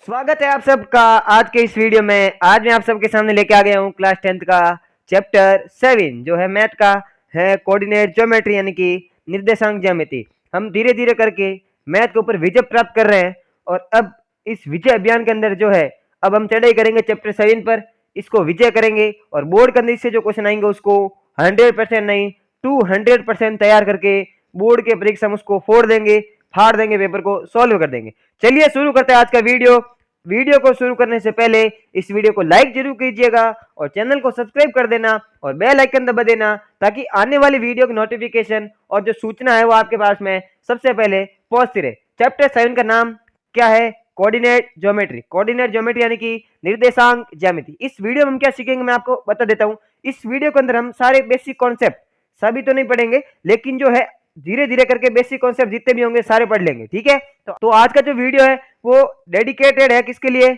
स्वागत है आप सबका आज के इस वीडियो में। आज मैं आप सबके सामने लेके आ गया हूँ क्लास 10th का चैप्टर 7 जो है मैथ का है कोऑर्डिनेट ज्योमेट्री यानी कि निर्देशांक ज्यामिति। हम धीरे धीरे करके मैथ के ऊपर विजय प्राप्त कर रहे हैं और अब इस विजय अभियान के अंदर जो है अब हम चढ़ाई करेंगे चैप्टर 7 पर। इसको विजय करेंगे और बोर्ड के अंदर इससे जो क्वेश्चन आएंगे उसको 100% नहीं 200% तैयार करके बोर्ड के परीक्षा में उसको फोड़ देंगे, फाड़ देंगे, पेपर को सॉल्व कर देंगे। चलिए शुरू करते हैं आज का वीडियो को शुरू करने से पहले इस वीडियो को लाइक जरूर कीजिएगा और चैनल को सब्सक्राइब कर देना और बेल आइकन दबा देना ताकि आने वाली वीडियो की नोटिफिकेशन और जो सूचना है वो आपके पास में सबसे पहले पहुंचती रहे। चैप्टर 7 का नाम क्या है? Coordinate geometry. कोऑर्डिनेट ज्योमेट्री यानी कि निर्देशांक ज्यामिति। इस वीडियो में हम क्या सीखेंगे मैं आपको बता देता हूँ। इस वीडियो के अंदर हम सारे बेसिक कॉन्सेप्ट सभी तो नहीं पढ़ेंगे लेकिन जो है धीरे धीरे करके बेसिक कॉन्सेप्ट जितने भी होंगे सारे पढ़ लेंगे, ठीक है। तो आज का जो वीडियो है वो डेडिकेटेड है किसके लिए?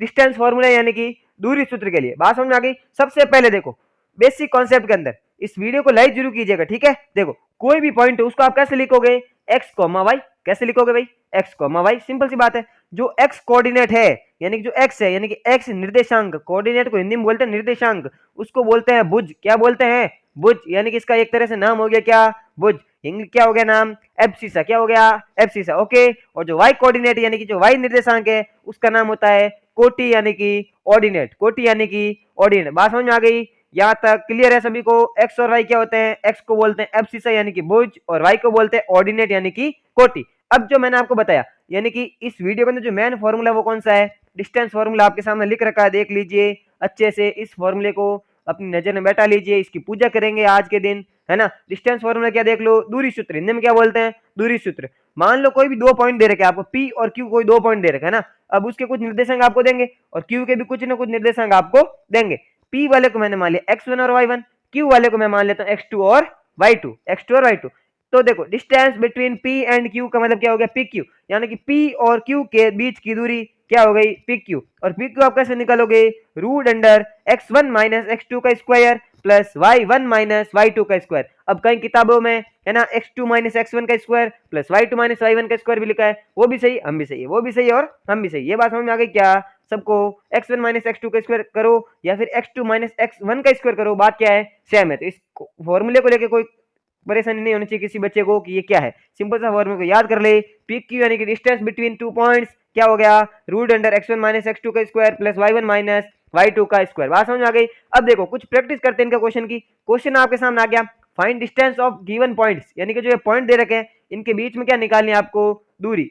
डिस्टेंस फॉर्मूला यानी कि दूरी सूत्र के लिए। बात समझ में आ गई? सबसे पहले देखो बेसिक कॉन्सेप्ट के अंदर इस वीडियो को लाइक जरूर कीजिएगा, ठीक है। देखो कोई भी पॉइंट है उसको आप कैसे लिखोगे? X comma y. कैसे लिखोगे भाई? X comma y. सिंपल सी बात है। जो एक्स कोऑर्डिनेट है यानी कि जो एक्स है यानी कि एक्स निर्देशांक, कोऑर्डिनेट को हिंदी में बोलते हैं निर्देशांक, उसको बोलते हैं भुज। क्या बोलते हैं? भुज। यानी कि इसका एक तरह से नाम हो गया क्या? भुज। इंग्लिश क्या हो गया नाम? एब्सिसा। क्या हो गया? एब्सिसा। ओके। और जो वाई कोऑर्डिनेट यानी कि जो वाई निर्देशांक है उसका नाम होता है कोटि यानी कि ऑर्डिनेट। कोटि यानी कि ऑर्डिनेट। बात समझ में आ गई? यहाँ तक क्लियर है सभी को? एक्स और वाई क्या होते हैं? एक्स को बोलते हैं एब्सिसा यानी कि भुज और वाई को बोलते हैं ऑर्डिनेट यानी कि कोटि। अब जो मैंने आपको बताया यानी कि इस वीडियो के अंदर जो मेन फॉर्मूला वो कौन सा है? डिस्टेंस फॉर्मूला आपके सामने लिख रखा है, देख लीजिए अच्छे से। इस फॉर्मूले को अपनी नजर में बैठा लीजिए, इसकी पूजा करेंगे आज के दिन, है ना। डिस्टेंस फॉर्मूला क्या देख लो? दूरी सूत्र। हिंदी में क्या बोलते हैं? दूरी सूत्र। मान लो कोई भी 2 पॉइंट दे रखे आपको, पी और क्यू, कोई 2 पॉइंट दे रखे है ना। अब उसके कुछ निर्देशांक आपको देंगे और क्यू के भी कुछ ना कुछ निर्देशांक आपको देंगे। पी वाले को मैंने मान लिया x1 और y1, क्यू वाले को मैं मान लेता हूँ x2 और y2, x2 और y2। तो देखो distance between p and q का मतलब क्या हो गया? P Q. यानी कि p और q के बीच की दूरी क्या हो गई? P Q. और पी क्यू आप कैसे निकालोगे? Root under x1 minus x2 का square plus y1 minus y2 का स्क्वायर। अब कई किताबों में है ना x2 माइनस x1 का square plus y2 minus y1 का स्क्वायर भी लिखा है। वो भी सही, हम भी सही है, वो भी सही और हम भी सही। ये बात समझ में आ गई क्या सबको? x1 माइनस x2 का स्क्वायर करो या फिर x2 माइनस x1 का स्क्वायर करो, बात क्या है? सेम है। तो इस फॉर्मूले को लेके कोई परेशानी नहीं होनी चाहिए किसी बच्चे को कि ये क्या है। सिंपल सा फॉर्मूला को याद कर ले। पी क्यू यानी कि डिस्टेंस बिटवीन 2 पॉइंट्स क्या हो गया? Root under x1 minus x2 का square plus y1 minus y2 का स्क्वायर। बात समझ में आ गई? अब देखो कुछ प्रैक्टिस करते हैं इनका क्वेश्चन की। क्वेश्चन आपके सामने आ गया, find distance of given points यानी कि जो ये पॉइंट दे रखे हैं इनके बीच में क्या निकालनी है आपको? दूरी।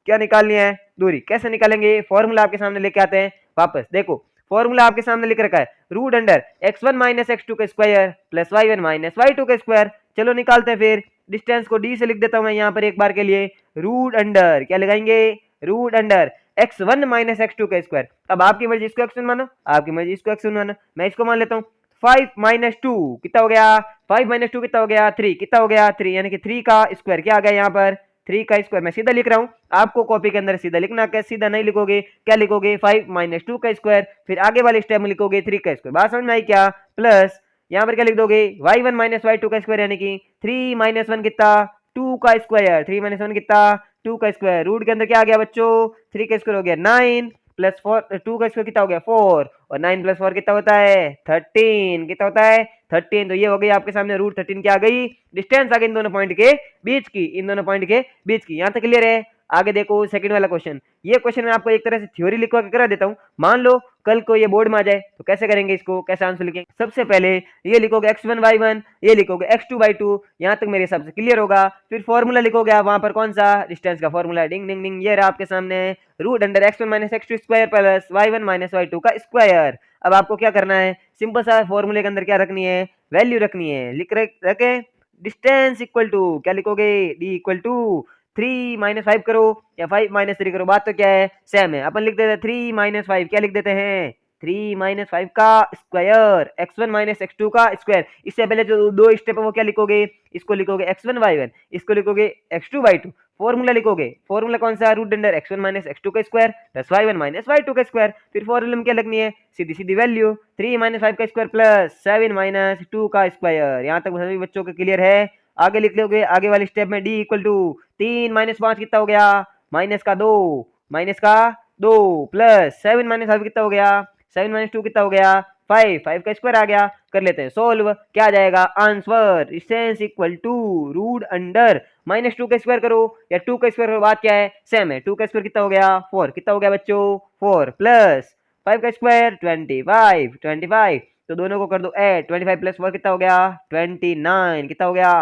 क्या निकालनी है? दूरी। कैसे निकालेंगे? फॉर्मूला आपके सामने लेके आते हैं वापस। देखो फॉर्मूला आपके सामने लिख रखा है, root under x1 minus x2 का square plus y1 minus y2 का स्क्वायर। चलो निकालते हैं फिर। डिस्टेंस को d से लिख देता हूं मैं यहाँ पर एक बार के लिए। रूट अंडर क्या लगाएंगे? Root under x1 minus x2 का स्क्वायर। अब आपकी मर्जी, इसको x1 मानो, आपकी मर्जी, इसको x1 मानो। मैं इसको मान लेता हूँ 5 माइनस 2 कितना हो गया? 5 माइनस 2 कितना हो गया? 3। कितना हो गया? 3। यानी कि 3 का स्क्वायर क्या आ गया यहाँ पर? 3 का स्क्वायर। मैं सीधा लिख रहा हूँ, आपको कॉपी के अंदर सीधा लिखना, क्या सीधा नहीं लिखोगे? क्या लिखोगे? 5 माइनस 2 का स्क्वायर, फिर आगे वाले स्टेप में लिखोगे 3 का स्क्वायर। बात समझ में आई क्या? प्लस यहाँ पर क्या लिख दोगे? y1 माइनस y2 का स्क्वायर यानी कि 3 माइनस 1 कितना? 2 का स्क्वायर। 3 माइनस 1 कितना? 2 का स्क्वायर। रूट के अंदर क्या आ गया बच्चों? 3 का स्क्वायर हो गया 9 प्लस 4, 2 का स्क्वायर कितना हो गया? 4 और 9 प्लस 4 कितना होता है? 13। कितना होता है? 13। तो ये हो गई आपके सामने रूट 13 क्या आ गई? डिस्टेंस आ गई इन दोनों पॉइंट के बीच की, इन दोनों पॉइंट के बीच की। यहाँ तक क्लियर है? आगे देखो सेकंड वाला क्वेश्चन। ये क्वेश्चन मैं आपको एक तरह से थ्योरी लिखवा के करा देता हूँ। मान लो कल को ये बोर्ड में आ जाए तो कैसे करेंगे इसको, कैसे आंसर लिखेंगे? सबसे पहले ये लिखोगे x1 y1, ये लिखोगे x2 y2। यहाँ तक मेरे हिसाब से क्लियर होगा। फिर फॉर्मूला लिखोगे आप वहां पर, कौन सा? डिस्टेंस का फॉर्मूला। डिंग डिंग डिंग, ये रहा आपके सामने, root under x1 minus x2 square plus y1 minus y2 का स्क्वायर। अब आपको क्या करना है? सिंपल सा फॉर्मूले के अंदर क्या रखनी है? वैल्यू रखनी है। लिख रखे डिस्टेंस इक्वल टू क्या लिखोगे? d इक्वल टू 3 माइनस 5 करो या 5 माइनस 3 करो, बात तो क्या है? सेम है। अपन लिख देते हैं 3 माइनस 5, क्या लिख देते हैं? 3 माइनस 5 का स्क्वायर, x1 माइनस x2 का स्क्वायर। इससे पहले जो दो स्टेप है वो क्या लिखोगे? इसको लिखोगे x1 y1, इसको लिखोगे x2 y2। फॉर्मूला लिखोगे, फॉर्मूला कौन सा? Root under x1 minus x2 का square plus y1 minus y2 का स्क्वायर। फिर फॉर्मूला में क्या लगनी है? सीधी सीधी वैल्यू, 3 माइनस 5 का स्क्वायर प्लस 7 माइनस 2 का स्क्वायर। यहाँ तक सभी बच्चों को क्लियर है? आगे लिख लोगे, आगे वाले स्टेप में d इक्वल टू 3 माइनस 5 कितना हो गया? माइनस का 2, माइनस का 2 प्लस 7 माइनस 5 कितना हो गया, 7 माइनस 2 कितना हो गया, 5, 5 का स्क्वायर आ गया। कर लेते हैं सोल्व, क्या आ जाएगा answer, distance equal to root under minus 2 का स्क्वायर करो या 2 का स्क्वायर करो, बात क्या है, सेम है। 2 का स्क्वायर कितना हो गया, 4, कितना हो गया बच्चों, 4 प्लस 5 का स्क्वायर 25, 25 तो दोनों को कर दो ऐड, 25 प्लस 4 कितना हो गया, 29, कितना हो गया,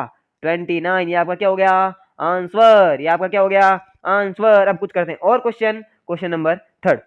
29, ये आपका क्या हो गया आंसर, ये आपका क्या हो गया आंसर। अब कुछ करते हैं और क्वेश्चन, क्वेश्चन नंबर थर्ड।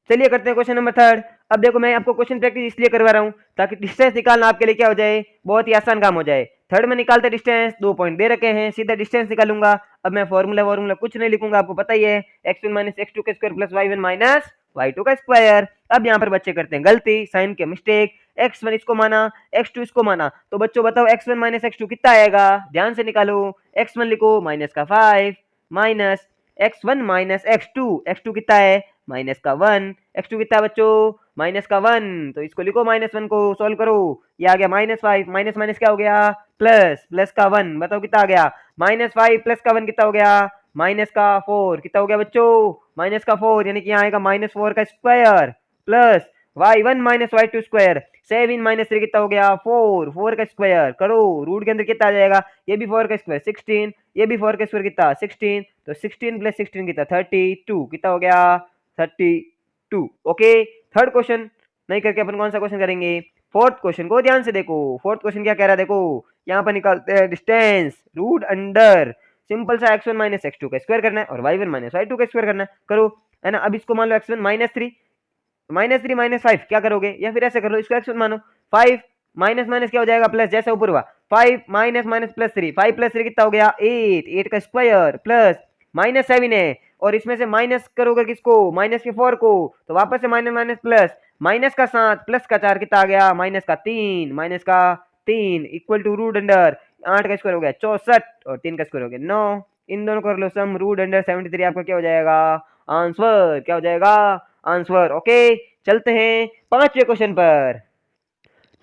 चलिए करते हैं क्वेश्चन नंबर थर्ड। अब देखो मैं आपको क्वेश्चन प्रैक्टिस इसलिए करवा रहा हूं ताकि डिस्टेंस निकालना आपके लिए क्या हो जाए, बहुत ही आसान काम हो जाए। थर्ड में निकालते डिस्टेंस, 2 पॉइंट दे रखे हैं, सीधा डिस्टेंस निकालूंगा। अब मैं फॉर्मूला कुछ नहीं लिखूंगा, आपको पता ही है, x1 माइनस x2 का square plus y1 minus y2 का स्क्वायर। अब यहाँ पर बच्चे करते हैं गलती, साइन के मिस्टेक, x1 इसको माना, x2 इसको माना, तो बच्चों बताओ x1 माइनस x2 कितना आएगा, ध्यान से निकालो। x1 लिखो माइनस का 5 minus x1 minus x2, x2 कितना है माइनस का 1, x2 कितना है बच्चों माइनस का 1, तो इसको लिखो -1 को सॉल्व करो, ये आ गया -5, माइनस माइनस क्या हो गया प्लस, प्लस का 1, बताओ कितना आ गया -5 प्लस का 1 कितना हो गया माइनस का 4, कितना हो गया बच्चों माइनस का 4, यानी कि यहाँ आएगा -4 का square plus y1 minus y2 square, 7 minus 3 कितना हो गया 4, 4 का स्क्वायर करो, रूट के अंदर कितना आ जाएगा, ये भी 4 का स्क्वायर 16, ये भी 4 का स्क्वायर कितना 16, तो 16 प्लस 16 कितना 32, कितना हो गया 32। ओके, थर्ड क्वेश्चन नहीं करके अपन कौन सा क्वेश्चन करेंगे, फोर्थ क्वेश्चन को ध्यान से देखो। फोर्थ क्वेश्चन क्या कह रहा है, देखो यहाँ पर निकालते हैं डिस्टेंस रूट अंडर, सिंपल सा x1 माइनस x2 का स्क्वायर करना है और y1 माइनस y2 का स्क्वायर करना है, करो है ना। अब इसको मान लो x1 -3 माइनस 5 क्या करोगे, या फिर ऐसे कर लो, इसको x1 मानो, 5 माइनस माइनस क्या हो जाएगा प्लस, जैसे ऊपर हुआ 5 माइनस माइनस प्लस 3, 5 प्लस 3 कितना हो गया 8, 8 का स्क्वायर प्लस -7 है, और इसमें से माइनस करोगे किसको, माइनस के 4 को, तो वापस से माइनस माइनस प्लस, माइनस का 7 प्लस का 4 कितना आ गया माइनस का 3, माइनस का 3 इक्वल टू रूट अंडर 8 का स्क्वायर हो गया 64 और 3 का स्क्वायर हो गया 9, इन दोनों कर लो सम, रूट अंडर 73 आपका क्या हो जाएगा आंसर, क्या हो जाएगा आंसर। ओके, चलते हैं पांचवें क्वेश्चन पर।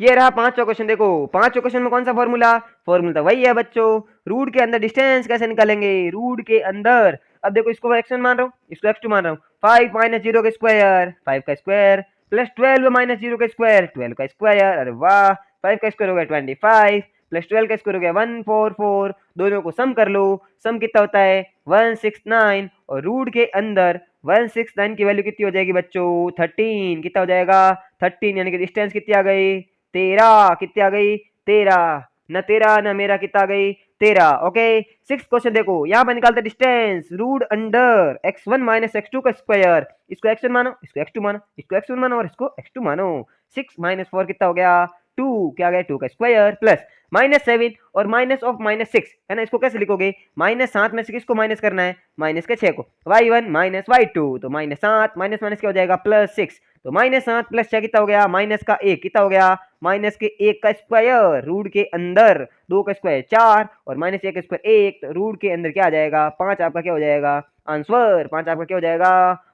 ये रहा पांचवा क्वेश्चन, देखो पांचवें क्वेश्चन में कौन सा फॉर्मूला, फॉर्मूला वही है बच्चों, रूट के अंदर डिस्टेंस कैसे निकालेंगे, रूट के अंदर। अब देखो इसको x1 मान रहा हूँ, इसको x2 मान रहा हूँ, 5 माइनस 0 का स्क्वायर 5 का स्क्वायर प्लस 12 माइनस 0 का स्क्वायर 12 का स्क्वायर, अरे वाह 5 का स्क्वायर हो गया 25 प्लस 12 का स्क्वायर हो गया 144, दोनों को सम कर लो, सम कितना होता है 169, और रूट के अंदर 169 की वैल्यू कितनी हो जाएगी बच्चों 13, कितना हो जाएगा 13, यानी कि डिस्टेंस कितनी आ गई 13, कितनी आ गई 13, न 13 न मेरा कितना आ गई 13। ओके, सिक्स क्वेश्चन देखो, यहाँ पर निकालते distance root under x1 minus x2 का स्क्वायर, इसको x1 मानो, इसको x2 मानो, इसको x1 मानो और इसको x2 मानो, 6 माइनस 4 कितना हो गया 2, क्या आ गया 2 का स्क्वायर प्लस -7 और माइनस ऑफ -6 है ना, इसको कैसे लिखोगे, -7 में से किसको माइनस करना है, माइनस के 6 को, y1 माइनस y2, तो -7 माइनस माइनस क्या हो जाएगा +6, तो -7 प्लस 6 कितना हो गया माइनस का 1, कितना हो गया माइनस के 1 का स्क्वायर, रूट के अंदर 2 का स्क्वायर 4 और माइनस 1 का स्क्वायर 1, तो रूट के अंदर क्या आ जाएगा 5, आपका क्या हो जाएगा आंसर, 5 आपका क्या हो जाएगा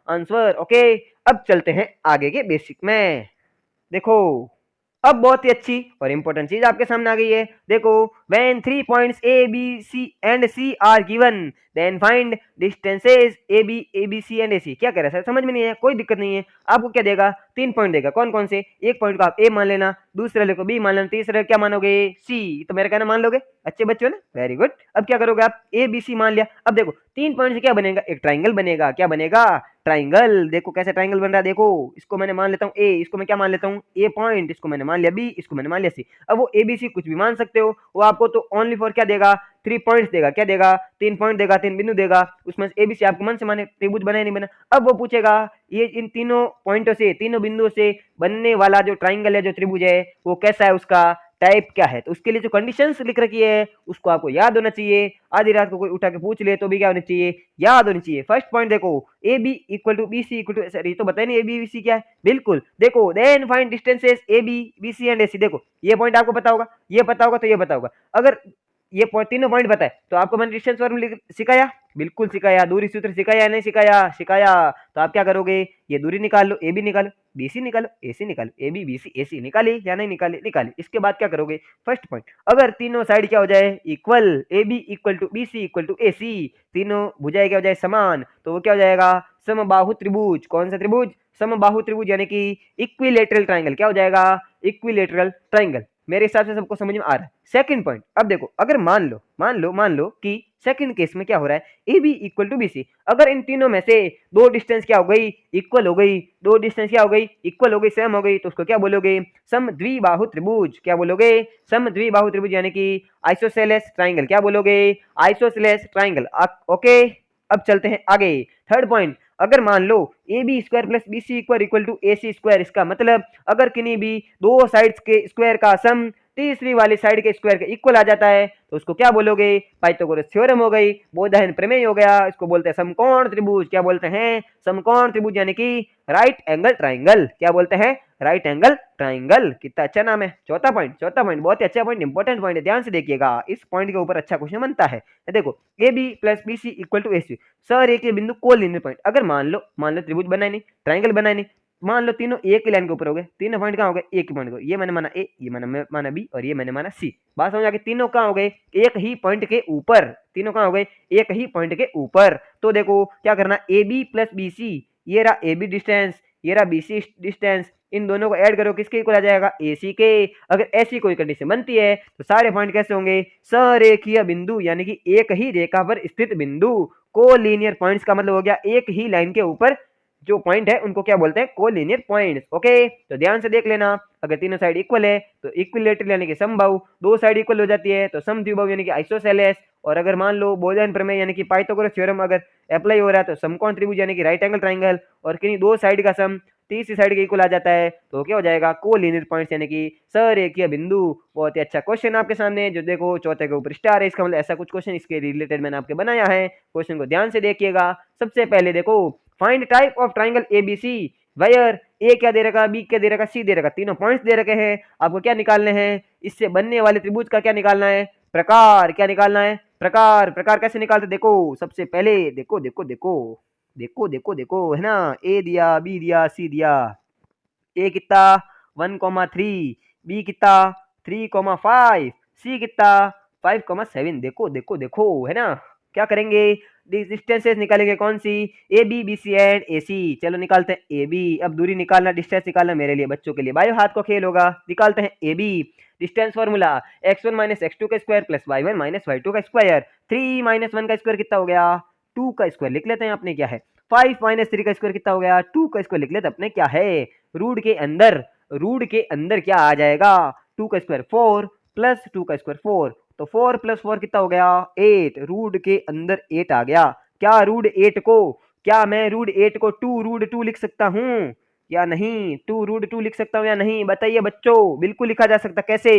आंसर। ओके, अब चलते हैं आगे के बेसिक में। देखो अब बहुत ही अच्छी और इंपॉर्टेंट चीज आपके सामने आ गई है, देखो when 3 points A, B, C and C are given then find distances AB, ABC and AC। क्या कह रहा है सर, समझ में नहीं है, कोई दिक्कत नहीं है, आपको क्या देगा 3 पॉइंट देगा, कौन कौन से, एक पॉइंट को आप A मान लेना, दूसरे वाले को B मान लेना, तीसरे क्या मानोगे C, तो मेरा कहना मान लोगे, अच्छे बच्चों ने, वेरी गुड। अब क्या करोगे आप A B C मान लिया, अब देखो 3 पॉइंट से क्या बनेगा, एक ट्राइंगल बनेगा, क्या बनेगा ट्राइंगल, देखो कैसे ट्राइंगल बन रहा है, देखो इसको मैंने मान लेता हूँ A, इसको मैं क्या मान लेता हूँ A पॉइंट, इसको मैंने मान लिया B, इसको मैंने मान लिया C। अब वो ABC कुछ भी मान सकते हो, वो आपको तो ओनली फॉर क्या देगा 3 पॉइंट्स देगा, क्या देगा 3 पॉइंट देगा, 3 बिंदु देगा, उसमें से ABC आपको मन से माने त्रिभुज बना नहीं बना। अब वो पूछेगा ये इन तीनों पॉइंटों से, तीनों बिंदुओं से बनने वाला जो ट्राइंगल है, जो त्रिभुज है, वो कैसा है, उसका टाइप क्या है, तो उसके लिए जो कंडीशंस लिख रखी है उसको आपको याद होना चाहिए, आधी रात को कोई उठा के पूछ ले तो भी क्या होनी चाहिए, याद होनी चाहिए। फर्स्ट पॉइंट देखो A B equal to B C equal to, sir ये तो बताया नहीं ए बी सी क्या है, बिल्कुल देखो then find distances A B B C and A C, देखो ये पॉइंट आपको पता होगा, ये पता होगा तो ये पता होगा, अगर ये तीनों पॉइंट बताए तो आपको मैंने डिस्टेंस फॉर्मूला सिखाया, बिल्कुल सिखाया। दूरी सूत्र सिखाया या नहीं सिखाया? सिखाया। तो आप क्या करोगे, ये दूरी निकाल लो, ए बी निकालो, बीसी निकालो, एसी निकालो, ए बी बी सी ए सी, निकाली या नहीं निकाली? निकाली। इसके बाद क्या करोगे, फर्स्ट पॉइंट, अगर तीनों साइड क्या हो जाए equal, A B equal to B C equal to A C, तीनों भुजाएं क्या हो जाए समान, तो वो क्या हो जाएगा समबाहु त्रिभुज। कौन सा त्रिभुज? समबाहु त्रिभुज, यानी कि इक्विलेटरल ट्राइंगल। क्या हो जाएगा? Equilateral triangle. मेरे हिसाब से सबको समझ में आ रहा है। सेकंड पॉइंट, अब देखो, अगर मान लो कि सेकंड केस में क्या हो रहा है, A B equal to B C, अगर इन तीनों में से दो डिस्टेंस क्या हो गई, इक्वल हो गई, दो डिस्टेंस क्या हो गई, इक्वल हो गई, सेम हो गई, तो उसको क्या बोलोगे, समद्विबाहु त्रिभुज। क्या बोलोगे? समद्विबाहु त्रिभुज, यानी कि आइसोसेलेस ट्राइंगल। क्या बोलोगे? Isosceles triangle. ओके, अब चलते हैं आगे। थर्ड पॉइंट, अगर मान लो A B square plus B C equal to A C square, इसका मतलब अगर किन्हीं भी दो साइड्स के स्क्वायर का सम तीसरी वाली साइड के स्क्वायर के इक्वल आ जाता है तो उसको क्या बोलोगे? पाइथागोरस थ्योरम हो गई, बोधायन प्रमेय हो गया, इसको बोलते हैं समकोण त्रिभुज। क्या बोलते हैं? समकोण त्रिभुज, यानी कि राइट एंगल ट्राइंगल। क्या बोलते हैं? Right angle triangle. कितना अच्छा नाम है। चौथा पॉइंट बहुत ही अच्छा पॉइंट, इंपॉर्टेंट पॉइंट है, ध्यान से देखिएगा, इस पॉइंट के ऊपर अच्छा क्वेश्चन बनता है। देखो, A B plus B C equal to A C, sir एक बिंदु कोलिनियर पॉइंट। अगर मान लो त्रिभुज बनाए नहीं, ट्राइंगल बनाए नहीं, मान लो तीनों एक ही लाइन के ऊपर हो गए, तीनों पॉइंट कहाँ हो गए, एक ही पॉइंट को, ये मैंने माना ए, ये मैंने माना बी, और ये मैंने माना सी। बात समझ आ गई? तीनों कहाँ हो गए, एक ही पॉइंट के ऊपर। तीनों कहाँ हो गए, एक ही पॉइंट के ऊपर। तो देखो क्या करना, A B plus B C, ये रहा ए बी डिस्टेंस, ये रहा बी सी डिस्टेंस, इन दोनों को ऐड करो, किसके इक्वल आ जाएगा, ए सी के। अगर ऐसी कोई कंडीशन बनती है तो सारे पॉइंट कैसे होंगे, सरेखीय बिंदु, यानी कि एक ही रेखा पर स्थित बिंदु। कोलिनियर पॉइंट्स का मतलब हो गया एक ही लाइन के ऊपर जो पॉइंट है उनको क्या बोलते हैं, कोलिनियर पॉइंट्स। ओके, तो ध्यान से देख लेना, अगर तीनों साइड इक्वल है तो इक्विलेटरल यानी कि समबाहु, दो साइड इक्वल हो जाती है तो समद्विबाहु यानी कि आइसोसेलेस, और अगर मान लो बोधायन प्रमेय यानी कि पाइथागोरस थ्योरम अगर अप्लाई हो रहा है तो समकोण त्रिभुज यानी कि राइट एंगल ट्राइंगल, और किन्हीं दो साइड का सम तीसरी साइड के इक्वल आ जाता है तो क्या हो जाएगा, कोलिनियर पॉइंट्स यानी कि सरेखीय बिंदु। बहुत ही अच्छा क्वेश्चन आपके सामने, जो देखो चौथे के ऊपर स्टार है, इसका मतलब ऐसा कुछ क्वेश्चन इसके रिलेटेड मैंने आपके बनाया है। क्वेश्चन को ध्यान से देखिएगा। सबसे पहले देखो, find type of triangle ABC where A क्या दे रखा, बी क्या दे रखा, सी दे रखा, तीनों पॉइंट्स दे रखे हैं। आपको क्या निकालने हैं, इससे बनने वाले त्रिभुज का क्या निकालना है, प्रकार। क्या निकालना है, प्रकार। प्रकार कैसे निकालते, देखो सबसे पहले देखो देखो देखो देखो देखो देखो, है ना, ए दिया, बी दिया, सी दिया। ए कितना 1,3, बी कितना 3,5, सी कितना 5,7। देखो देखो देखो, है ना। क्या करेंगे, डिस्टेंसेस निकालेंगे, कौन सी, A B, B C and A C. चलो निकालते हैं ए बी। अब दूरी निकालना, डिस्टेंस निकालना मेरे लिए, बच्चों के लिए बायो हाथ को खेल होगा। निकालते हैं A B. Distance formula x1 minus x2 का square plus y1 minus y2 का स्क्वायर। 3 माइनस 1 का स्क्वायर कितना हो गया, 2 का स्क्वायर लिख लेते हैं अपने, क्या है। 5 माइनस 3 का स्क्वायर कितना हो गया, 2 का स्क्वायर लिख लेते अपने, क्या है। रूट के अंदर क्या आ जाएगा, 2 का स्क्वायर 4 प्लस 2 का स्क्वायर 4, तो 4 प्लस 4 कितना हो गया, 8। रूट के अंदर 8 आ गया। क्या रूट 8 को, क्या मैं रूट 8 को 2 रूट 2 लिख सकता हूँ या नहीं, 2 रूट 2 लिख सकता हूँ या नहीं, बताइए बच्चों। बिल्कुल लिखा जा सकता, कैसे,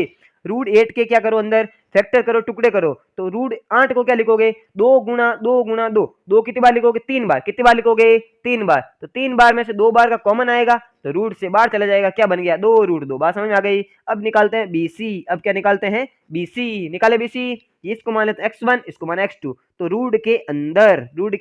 रूट 8 के क्या करो, अंदर फैक्टर करो, टुकड़े करो, तो रूट 8 को क्या लिखोगे, 2 गुणा 2 गुणा 2, 2 कितनी बार लिखोगे, 3 बार। कितनी बार लिखोगे, 3 बार। तो 3 बार में से 2 बार का कॉमन आएगा तो रूट से बाहर चला जाएगा, क्या बन गया, 2 रूट 2। बात समझ में आ गई। अब निकालते हैं बीसी। अब क्या निकालते हैं, बीसी। निकाले बीसी, इसको मान लेते x1, इसको माना x2, तो रूट के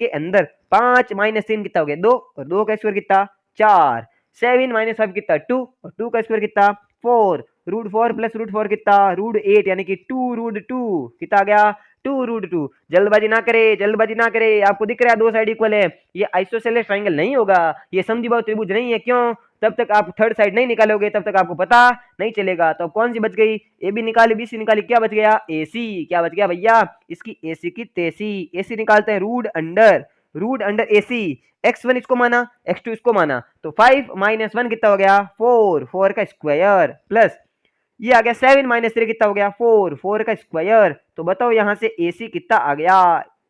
अंदर 5 माइनस 3 कितना हो गया, 2, और 2 का स्क्वायर कितना, 4। 7 माइनस 5 कितना, 2, और 2 का स्क्वायर कितना, 4। रूट 4 प्लस रूट 4 कितना, रूट 8, यानी कि 2 रूट 2 कितना आ गया, 2 रूट 2। जल्दबाजी ना करे, आपको दिख रहा है दो साइड इक्वल है, ये आइसोसेलेस ट्राइंगल नहीं होगा, ये समद्विबाहु त्रिभुज नहीं है। क्यों, तब तक आप थर्ड साइड नहीं निकालोगे, तब तक आपको पता नहीं चलेगा। तो कौन सी बच गई, ए बी निकाली, बी सी निकाली, क्या बच गया, ए सी। क्या बच गया भैया, इसकी ए सी की तेसी। ए सी निकालते हैं, रूट अंडर ए सी। x1 इसको माना, x2 इसको माना, तो 5 माइनस 1 कितना हो गया, 4 का स्क्वायर, प्लस ये आ गया 7 माइनस 3 कितना हो गया, 4 का स्क्वायर। तो बताओ यहाँ से AC कितना आ गया,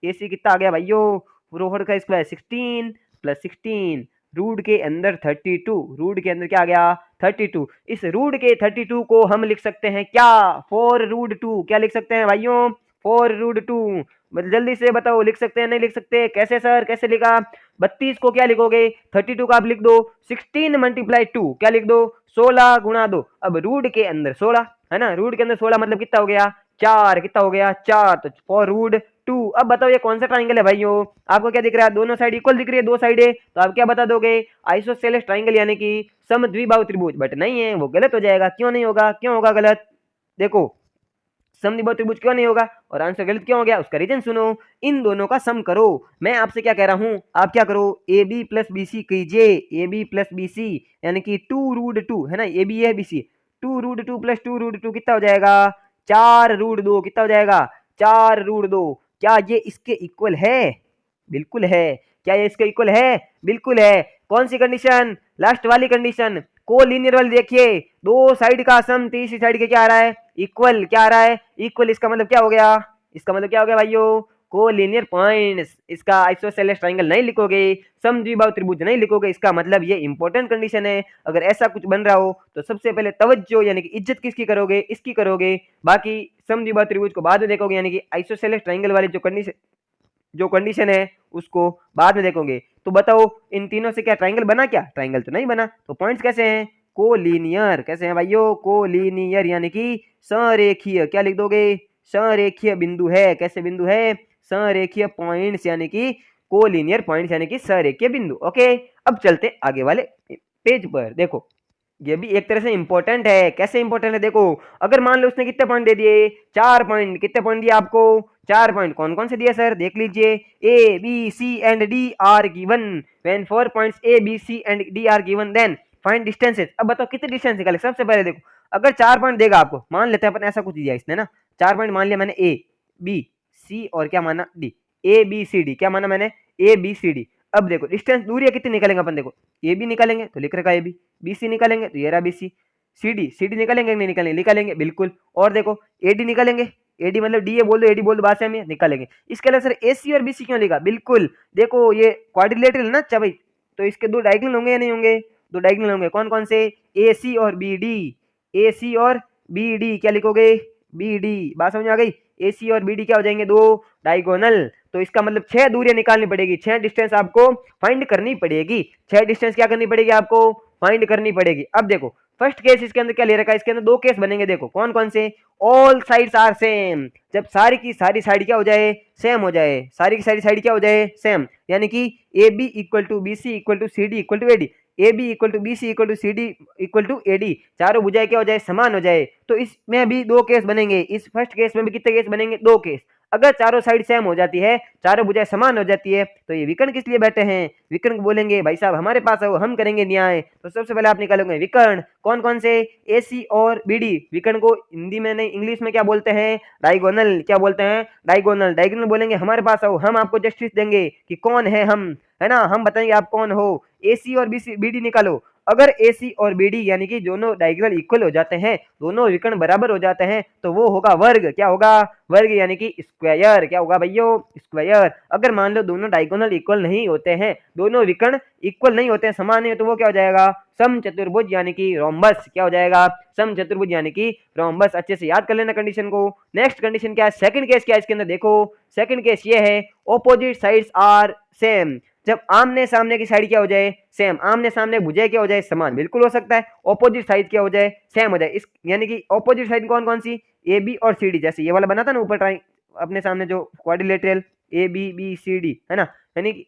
AC कितना आ गया भाइयों, 4 का स्क्वायर 16 प्लस 16, रूट के अंदर 32, रूट के अंदर क्या आ गया, 32। इस रूट के 32 को हम लिख सकते हैं क्या, 4 रूट 2। क्या लिख सकते हैं भाइयों, 4 रूट 2। मतलब जल्दी से बताओ, लिख सकते हैं नहीं लिख सकते, कैसे सर, कैसे लिखा। 32 को क्या लिखोगे, 32 का आप लिख दो 16 मल्टीप्लाई 2, क्या लिख दो, 16 गुणा 2। अब रूट के अंदर 16 है ना, रूट के अंदर 16 मतलब कितना हो गया, 4 कितना हो गया 4, तो फॉर रूट 2। अब बताओ ये कौन सा ट्राइंगल है भाइयों, आपको क्या दिख रहा है, दोनों साइड इक्वल दिख रही है, दो साइड है, तो आप क्या बता दोगे, आइसोसेलेस ट्राइंगल यानी कि समद्विबाहु त्रिभुज। बट नहीं है, वो गलत हो जाएगा। क्यों नहीं होगा, क्यों होगा गलत, देखो समद्विबाहु त्रिभुज क्यों नहीं होगा और आंसर गलत क्यों हो गया, उसका रीजन सुनो। इन दोनों का सम करो। मैं आपसे क्या कह रहा हूं, आप क्या करो, A B plus B C कीजिए, A B plus B C यानी कि 2√2 है ना, ए बी है बी सी, 2√2 प्लस 2√2 कितना हो जाएगा 4√2, कितना हो जाएगा 4√2। क्या ये इसके इक्वल है, बिल्कुल है। क्या ये इसके इक्वल है, बिल्कुल है। कौन सी कंडीशन, लास्ट वाली कंडीशन, को लीनियर वाली देखिए, दो साइड का सम तीसरी साइड के क्या आ रहा है, इक्वल। क्या आ रहा है, इक्वल। इसका मतलब क्या हो गया, इसका मतलब क्या हो गया भाइयों, को लीनियर पॉइंट्स। इसका आइसोसेलेस ट्रायंगल नहीं लिखोगे, समद्विबाहु त्रिभुज नहीं लिखोगे, इसका मतलब ये इंपॉर्टेंट कंडीशन है। अगर ऐसा कुछ बन रहा हो तो सबसे पहले तवज्जो यानी कि इज्जत किसकी करोगे, इसकी करोगे। बाकी समद्विबाहु त्रिभुज को बाद में देखोगे, यानी कि आइसोसेलेस ट्रायंगल वाली जो कंडीशन है उसको बाद में देखोगे। तो बताओ इन तीनों से क्या ट्रायंगल बना, क्या ट्रायंगल तो नहीं बना। तो पॉइंट्स कैसे हैं, कोलिनियर। कैसे हैं भाइयों, कोलिनियर यानी कि संरेखीय। क्या लिख दोगे, संरेखीय बिंदु है। कैसे बिंदु है, संरेखीय पॉइंट्स यानी कि कोलिनियर पॉइंट्स यानी कि संरेखीय बिंदु। ओके, अब चलते आगे वाले पेज पर। देखो ये भी एक तरह से इंपॉर्टेंट है। कैसे इंपॉर्टेंट है, देखो अगर मान लो उसने कितने पॉइंट दे दिए, 4 पॉइंट। कितने पॉइंट दिए आपको, 4 पॉइंट। कौन कौन से दिए सर, देख लीजिए, A B C and D are given, when 4 points A B C and D are given then find distances. अब बताओ कितने डिस्टेंस निकाले। सबसे पहले देखो, अगर 4 पॉइंट देगा आपको, मान लेते हैं अपन ऐसा कुछ दिया इसने ना, 4 पॉइंट मान लिया मैंने, ए बी सी और क्या माना D, A B C D, क्या माना मैंने, ए बी सी डी। अब देखो डिस्टेंस दूरी कितनी निकालेंगे अपन, देखो ए बी निकालेंगे तो लिख रखा है ए बी, बी सी निकालेंगे तो ये रहा बी सी, सी डी निकालेंगे नहीं निकालेंगे, निकालेंगे बिल्कुल। और देखो ए डी निकालेंगे, ए डी मतलब डी ए बोल दो, ए डी बोल दो, बात में निकालेंगे। इसके अलावा सर ए सी और बी सी क्यों लिखा, बिल्कुल देखो ये क्वाड्रिलेटरल है ना, अच्छा भाई, तो इसके दो डायगोनल होंगे या नहीं होंगे, दो डायगोनल होंगे। कौन कौन से, ए सी और बी डी, ए सी और बी डी क्या लिखोगे, बी डी। बात समझ आ गई, ए सी और बी डी क्या हो जाएंगे, दो डायगोनल। तो इसका मतलब 6 दूरियां निकालनी पड़ेगी, 6 डिस्टेंस आपको फाइंड करनी पड़ेगी, 6 डिस्टेंस क्या करनी पड़ेगी आपको, फाइंड करनी पड़ेगी। अब देखो फर्स्ट केस इसके अंदर क्या ले रखा है, इसके अंदर दो केस बनेंगे। देखो कौन कौन से, ऑल साइड्स आर सेम, जब सारी की सारी साइड क्या हो जाए, सेम हो जाए, सारी की सारी साइड क्या हो जाए, सेम। यानी कि A B equal to B C equal to C D equal to A D, A B equal to B C equal to C D equal to A D, चारों भुजाएं क्या हो जाए, समान हो जाए। तो इसमें भी दो केस बनेंगे, इस फर्स्ट केस में भी कितने केस बनेंगे, दो केस। अगर चारों साइड सेम हो जाती है, चारों भुजाएं समान हो जाती है, तो ये विकर्ण किस लिए बैठे हैं, विकर्ण बोलेंगे भाई साहब हमारे पास है, हम करेंगे न्याय। तो सबसे पहले आप निकालोगे विकर्ण, कौन कौन से, ए सी और बी डी। विकर्ण को हिंदी में नहीं इंग्लिश में क्या बोलते हैं, डायगोनल। क्या बोलते हैं, डायगोनल। डायगोनल बोलेंगे हमारे पास आओ, हम आपको जस्टिस देंगे कि कौन है हम, है ना, हम बताएंगे आप कौन हो। ए सी और बी सी बी डी निकालो। अगर ए सी और बी डी यानी कि दोनों डायगोनल इक्वल हो जाते हैं, दोनों विकर्ण बराबर हो जाते हैं, तो वो होगा वर्ग। क्या होगा, वर्ग यानी कि स्क्वायर। क्या होगा भैया, स्क्वायर। अगर मान लो दोनों डायगोनल इक्वल नहीं होते हैं, दोनों विकर्ण इक्वल नहीं होते हैं, समान नहीं, तो वो क्या हो जाएगा, समचतुर्भुज यानी कि रोम्बस। क्या हो जाएगा, समचतुर्भुज यानी कि रोम्बस। अच्छे से याद कर लेना कंडीशन को। नेक्स्ट कंडीशन क्या है, सेकंड केस क्या है इसके अंदर, देखो सेकंड केस ये है, ऑपोजिट साइड्स आर सेम, जब आमने सामने की साइड क्या हो जाए, सेम। आमने सामने भुजाएं क्या हो जाए, समान। बिल्कुल हो सकता है ऑपोजिट साइड क्या हो जाए, सेम हो जाए। इस यानी कि ऑपोजिट साइड कौन कौन सी, ए बी और सी डी, जैसे ये वाला बना था ना ऊपर ट्राई अपने सामने जो quadrilateral A B B C D है ना, यानी कि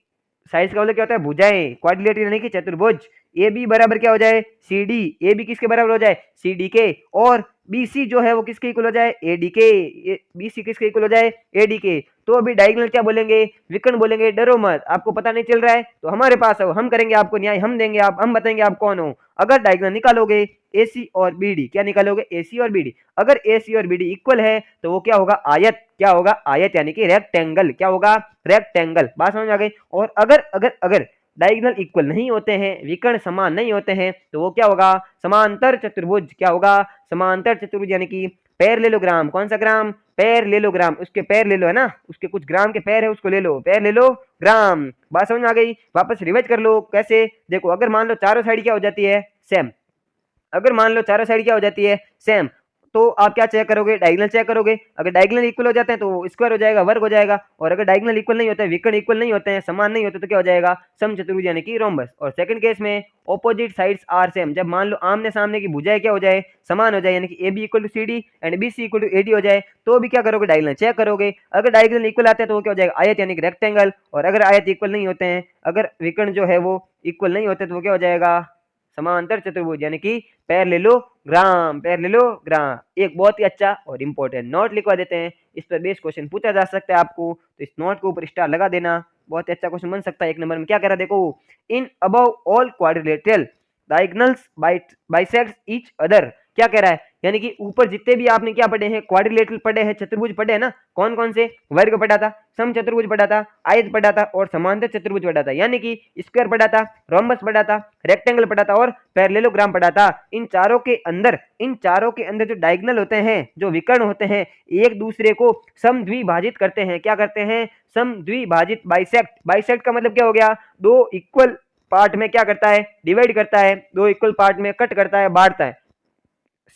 साइड का मतलब क्या होता है, भुजाएं। क्वाड्रिलेटरल यानी कि चतुर्भुज। ए बी बराबर क्या हो जाए, सी डी, ए बी किसके बराबर हो जाए, सी डी के। और बी सी जो है वो किसके इक्वल हो जाए, ए डी के। बी सी किसके इक्वल हो जाए, ए डी के। तो अभी डायगोनल क्या बोलेंगे, विकर्ण बोलेंगे। डरो मत, आपको पता नहीं चल रहा है तो हमारे पास आओ, हम करेंगे आपको न्याय, हम देंगे, आप हम बताएंगे आप कौन हो। अगर डायगोनल निकालोगे ए सी और बी डी, क्या निकालोगे, ए सी और बी डी। अगर ए सी और बी डी इक्वल है तो वो क्या होगा, आयत। क्या होगा, आयत यानी कि रेक्टेंगल। क्या होगा, रेक्टेंगल। बात समझ आ गई। और अगर अगर अगर डायगोनल इक्वल नहीं होते हैं, विकर्ण समान नहीं होते हैं, तो वो क्या होगा, समांतर चतुर्भुज। क्या होगा, समांतर चतुर्भुज यानी कि पैरेललोग्राम। कौन सा ग्राम, पैरेललोग्राम। उसके पैर ले लो, है ना, उसके कुछ ग्राम के पैर है, उसको ले लो, पैर ले लो ग्राम। बात समझ में आ गई। वापस रिवाइज कर लो कैसे, देखो अगर मान लो चारों साइड क्या हो जाती है, सेम। अगर मान लो चारों साइड क्या हो जाती है, सेम, तो आप क्या चेक करोगे, डायगोनल चेक करोगे। अगर डायगोनल इक्वल हो जाते हैं तो स्क्वायर हो जाएगा, वर्ग हो जाएगा। और अगर डायगोनल इक्वल नहीं होते, विकर्ण इक्वल नहीं होते हैं, समान नहीं होते, तो क्या हो जाएगा, समचतुर्भुज यानी कि रोम्बस। और सेकंड केस में ऑपोजिट साइड्स आर सेम, जब मान लो आमने सामने की भुजाएं क्या हो जाए, समान हो जाए, यानी कि A B equal to C D and B C equal to A D हो जाए, तो भी क्या करोगे, डायगोनल चेक करोगे। अगर डायगोनल इक्वल आते हैं तो वो क्या हो जाएगा, आयत यानी कि रेक्टेंगल। और अगर आयत इक्वल नहीं होते हैं, अगर विकर्ण जो है वो इक्वल नहीं होते, तो वो क्या हो जाएगा, समांतर चतुर्भुज यानी कि पैरेललोग्राम। पैरेललोग्राम एक बहुत ही अच्छा और इंपॉर्टेंट नोट लिखवा देते हैं, इस पर बेस क्वेश्चन पूछा जा सकता है आपको, तो इस नोट के ऊपर स्टार लगा देना, बहुत ही अच्छा क्वेश्चन बन सकता है। एक नंबर में क्या कह रहा है देखो, in above all quadrilateral diagonals bisects each other. क्या कह रहा है, यानी कि ऊपर जितने भी आपने क्या पढ़े हैं, क्वाड्रिलेटरल पढ़े हैं, चतुर्भुज पढ़े हैं ना, कौन कौन से, वर्ग पढ़ा था, समचतुर्भुज पढ़ा था, आयत पढ़ा था और समांतर चतुर्भुज पढ़ा था, यानी कि स्क्वायर पढ़ा था, रोम्बस पढ़ा था, रेक्टेंगल पढ़ा था और पैरेललोग्राम पढ़ा था। इन चारों के अंदर जो डायगोनल होते हैं, जो विकर्ण होते हैं, एक दूसरे को समद्विभाजित करते हैं। क्या करते हैं, समद्विभाजित, बाइसेक्ट। बाइसेक्ट का मतलब क्या हो गया, दो इक्वल पार्ट में क्या करता है, डिवाइड करता है, दो इक्वल पार्ट में कट करता है, बांटता है।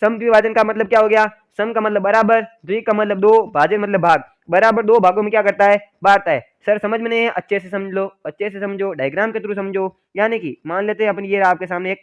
समद्विभाजन का मतलब क्या हो गया, सम का मतलब बराबर, द्वि का मतलब दो, भाजन मतलब भाग, बराबर दो भागों में क्या करता है, बांटता है। सर समझ में नहीं है, अच्छे से समझ लो, अच्छे से समझो, डायग्राम के थ्रू समझो। यानी कि मान लेते हैं अपन, ये आपके सामने एक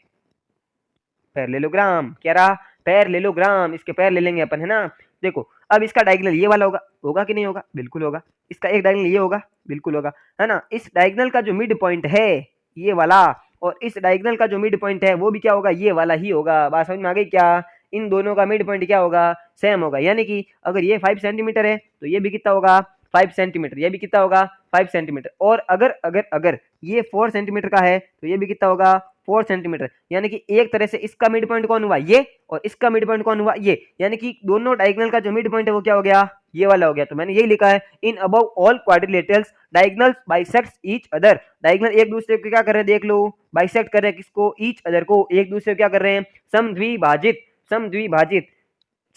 पैरेललोग्राम, क्या रहा, पैरेललोग्राम, इसके पैर ले लेंगे अपन, है ना। देखो अब इसका डायगोनल ये वाला होगा, होगा कि नहीं होगा, बिल्कुल होगा। इसका एक डायगोनल ये होगा, बिल्कुल होगा, है ना। इस डायगोनल का जो मिड पॉइंट है ये वाला, और इस डायगोनल का जो मिड पॉइंट है वो भी क्या होगा, ये वाला ही होगा। बात समझ में आ गई क्या, इन दोनों का मिड पॉइंट क्या होगा, सेम होगा। यानी कि अगर ये 5 सेंटीमीटर है तो ये भी कितना होगा, 5 सेंटीमीटर, ये भी कितना होगा, 5 सेंटीमीटर। और अगर अगर अगर ये 4 सेंटीमीटर का है तो ये भी कितना होगा, 4 सेंटीमीटर। यानी कि एक तरह से इसका मिड पॉइंट कौन हुआ, ये, और इसका मिड पॉइंट कौन हुआ, ये। यानी कि दोनों डायगोनल का जो मिड पॉइंट है वो क्या हो गया, ये वाला हो गया। तो मैंने यही लिखा है, in above all quadrilaterals diagonals bisects each other. Diagonal एक दूसरे को क्या कर रहे हैं, देख लो, बाइसेक्ट कर रहे हैं, किसको, ईच अदर को, एक दूसरे को क्या कर रहे हैं, समद्विभाजित, समद्विभाजित।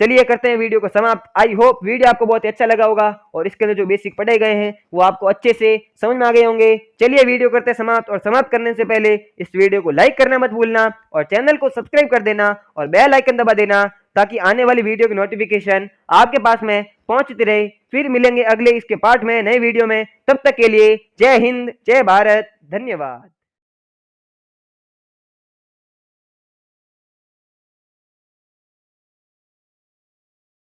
चलिए करते हैं वीडियो को समाप्त। आई होप वीडियो आपको बहुत ही अच्छा लगा होगा और इसके अंदर जो बेसिक पढ़े गए हैं वो आपको अच्छे से समझ में आ गए होंगे। चलिए वीडियो करते हैं समाप्त, और समाप्त करने से पहले इस वीडियो को लाइक करना मत भूलना और चैनल को सब्सक्राइब कर देना और बेल आइकन दबा देना, ताकि आने वाली वीडियो की नोटिफिकेशन आपके पास में पहुंचती रहे। फिर मिलेंगे अगले इसके पार्ट में, नए वीडियो में, तब तक के लिए जय हिंद, जय भारत, धन्यवाद।